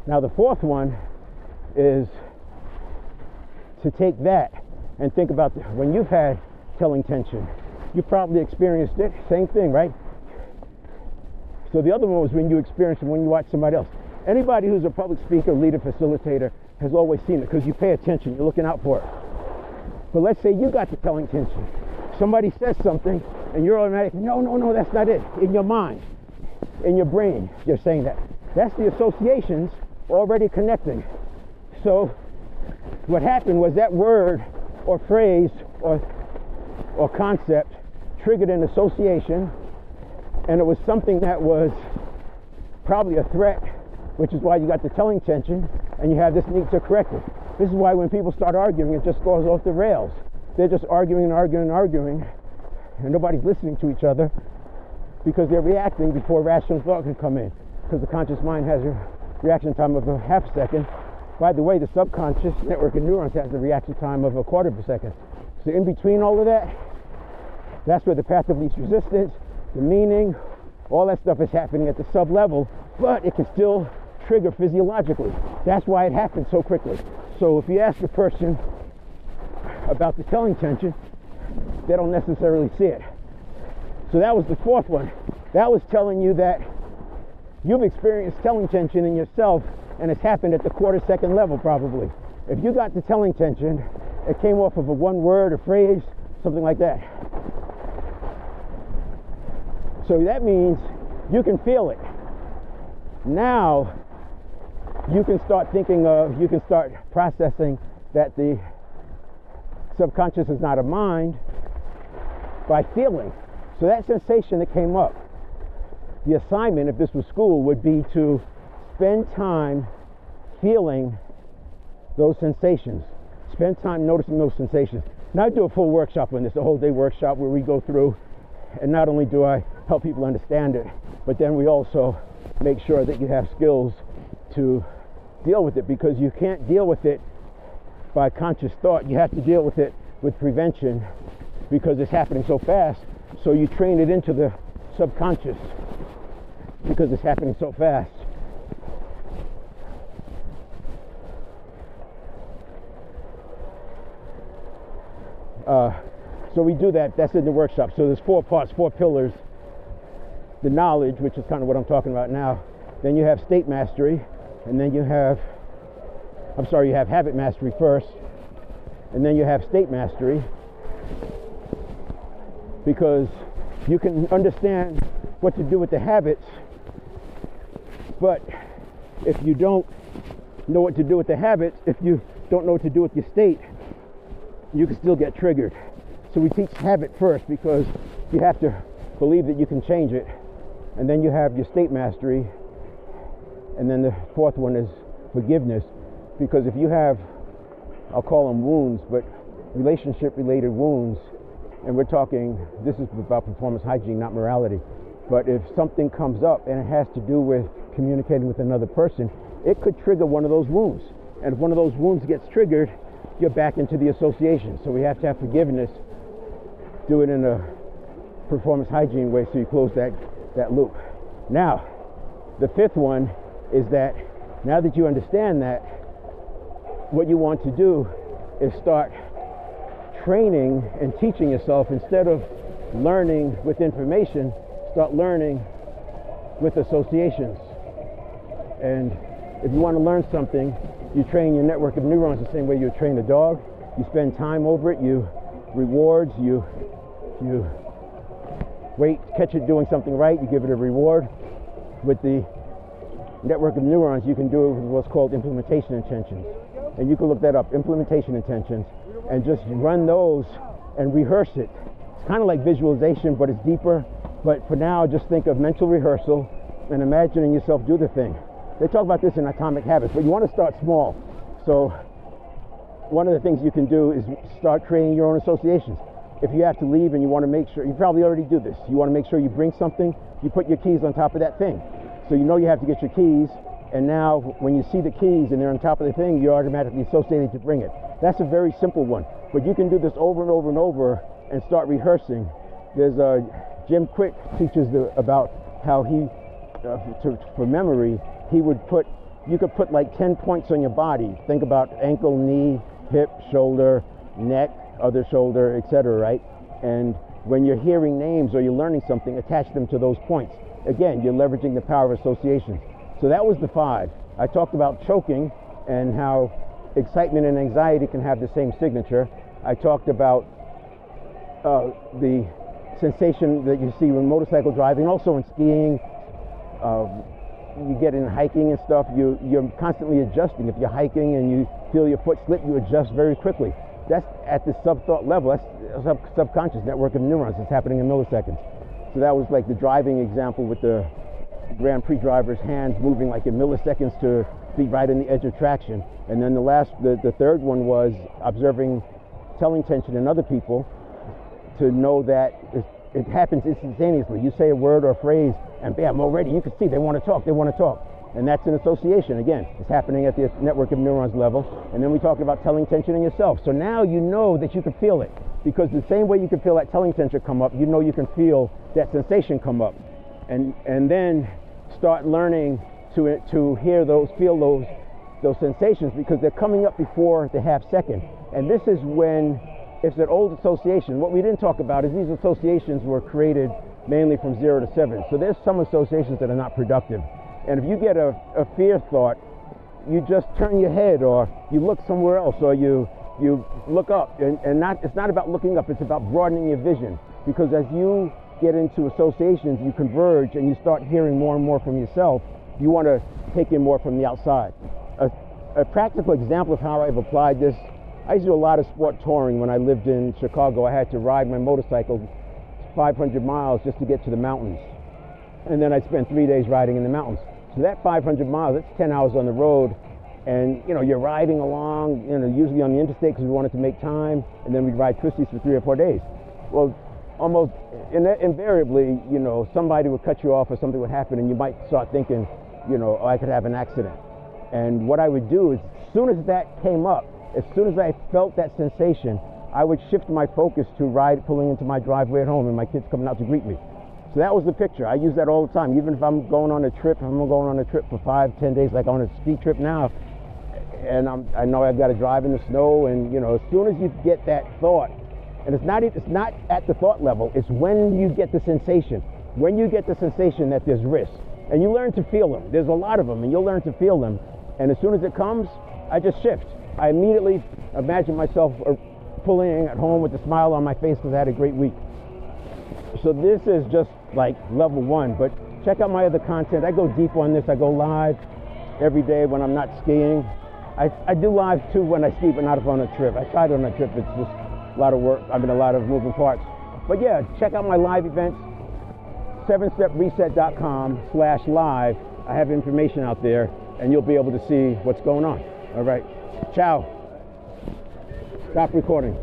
Now the fourth one is to take that and think about when you've had telling tension. You probably experienced it, same thing, right? So the other one was when you experienced it, when you watch somebody else. Anybody who's a public speaker, leader, facilitator has always seen it because you pay attention, you're looking out for it. But let's say you got the telling tension. Somebody says something and you're automatically, no, that's not it. In your mind, in your brain, you're saying that. That's the associations already connecting. So what happened was that word or phrase or concept triggered an association, and it was something that was probably a threat, which is why you got the telling tension and you have this need to correct it. This is why when people start arguing, it just goes off the rails. They're just arguing and nobody's listening to each other because they're reacting before rational thought can come in, because the conscious mind has a reaction time of a half a second. By the way, the subconscious network of neurons has a reaction time of a quarter of a second. So in between all of that, that's where the path of least resistance, the meaning, all that stuff is happening at the sub level, but it can still trigger physiologically. That's why it happens so quickly. So if you ask a person about the telling tension, they don't necessarily see it. So that was the fourth one. That was telling you that you've experienced telling tension in yourself, and it's happened at the quarter second level probably. If you got the telling tension, it came off of a one word, a phrase, something like that. So that means you can feel it. Now you can start you can start processing that the subconscious is not a mind by feeling. So that sensation that came up, the assignment, if this was school, would be to spend time feeling those sensations. Spend time noticing those sensations. Now I do a full workshop on this, a whole day workshop where we go through, and not only do I help people understand it, but then we also make sure that you have skills to deal with it, because you can't deal with it by conscious thought. You have to deal with it with prevention because it's happening so fast. So you train it into the subconscious because it's happening so fast. So we do that. That's in the workshop. So there's 4 parts, 4 pillars. The knowledge, which is kind of what I'm talking about now. Then you have state mastery, and then you have habit mastery first, and then you have state mastery, because you can understand what to do with the habits, but if you don't know what to do with the habits, if you don't know what to do with your state, you can still get triggered. So we teach habit first because you have to believe that you can change it, and then you have your state mastery, and then the fourth one is forgiveness, because if you have, I'll call them wounds, but relationship related wounds, and we're talking, this is about performance hygiene, not morality, but if something comes up and it has to do with communicating with another person, it could trigger one of those wounds. And if one of those wounds gets triggered, you're back into the association. So we have to have forgiveness, do it in a performance hygiene way, so you close that loop. Now, the fifth one is that now that you understand that, what you want to do is start training and teaching yourself. Instead of learning with information, start learning with associations. And if you want to learn something, you train your network of neurons the same way you train a dog. You spend time over it, you rewards, you wait, catch it doing something right, you give it a reward. With the network of neurons, you can do it with what's called implementation intentions. And you can look that up, implementation intentions, and just run those and rehearse it. It's kind of like visualization, but it's deeper. But for now, just think of mental rehearsal and imagining yourself do the thing. They talk about this in Atomic Habits, but you want to start small. So one of the things you can do is start creating your own associations. If you have to leave and you want to make sure, you probably already do this, you want to make sure you bring something, you put your keys on top of that thing. So you know you have to get your keys, and now when you see the keys and they're on top of the thing, you're automatically associated to bring it. That's a very simple one, but you can do this over and over and over and start rehearsing. There's Jim Quick teaches about how he, for memory, he would put you could put like 10 points on your body. Think about ankle, knee, hip, shoulder, neck, other shoulder, etc., right? And when you're hearing names or you're learning something, attach them to those points. Again, you're leveraging the power of associations. So that was the 5. I talked about choking and how excitement and anxiety can have the same signature. I talked about the sensation that you see when motorcycle driving, also in skiing. You get in hiking and stuff, you're constantly adjusting. If you're hiking and you feel your foot slip, you adjust very quickly. That's at the sub-thought level. That's subconscious network of neurons. It's happening in milliseconds. So that was like the driving example with the Grand Prix driver's hands moving like in milliseconds to be right on the edge of traction. And then the third one was observing telling tension in other people to know that it happens instantaneously. You say a word or a phrase and bam, already you can see they want to talk. And that's an association. Again, it's happening at the network of neurons level. And then we talked about telling tension in yourself. So now you know that you can feel it, because the same way you can feel that telling tension come up, you know you can feel that sensation come up. And then start learning to hear those, feel those sensations, because they're coming up before the half second. And this is when it's an old association. What we didn't talk about is these associations were created mainly from 0 to 7. So there's some associations that are not productive. And if you get a fear thought, you just turn your head, or you look somewhere else, or you look up. And it's not about looking up, it's about broadening your vision. Because as you get into associations, you converge and you start hearing more and more from yourself. You want to take in more from the outside. A practical example of how I've applied this, I used to do a lot of sport touring. When I lived in Chicago, I had to ride my motorcycle 500 miles just to get to the mountains. And then I'd spend 3 days riding in the mountains. So that 500 miles, that's 10 hours on the road. And, you're riding along, usually on the interstate because we wanted to make time. And then we'd ride twisties for 3 or 4 days. Well, almost invariably, somebody would cut you off or something would happen, and you might start thinking, oh, I could have an accident. And what I would do is, as soon as that came up, as soon as I felt that sensation, I would shift my focus to pulling into my driveway at home and my kids coming out to greet me. So that was the picture. I use that all the time. Even if I'm going on a trip, for 5-10 days, like on a ski trip now, and I know I've got to drive in the snow, and as soon as you get that thought, and it's not at the thought level, it's when you get the sensation. When you get the sensation that there's risk, and you learn to feel them. There's a lot of them, and you'll learn to feel them. And as soon as it comes, I just shift. I immediately imagine myself pulling at home with a smile on my face because I had a great week. So this is just like level 1, but check out my other content. I go deep on this. I go live every day when I'm not skiing. I do live too when I ski, but not if I'm on a trip. I tried on a trip. It's just a lot of work. a lot of moving parts. But yeah, check out my live events, 7stepreset.com/live. I have information out there, and you'll be able to see what's going on. All right. Ciao. Stop recording.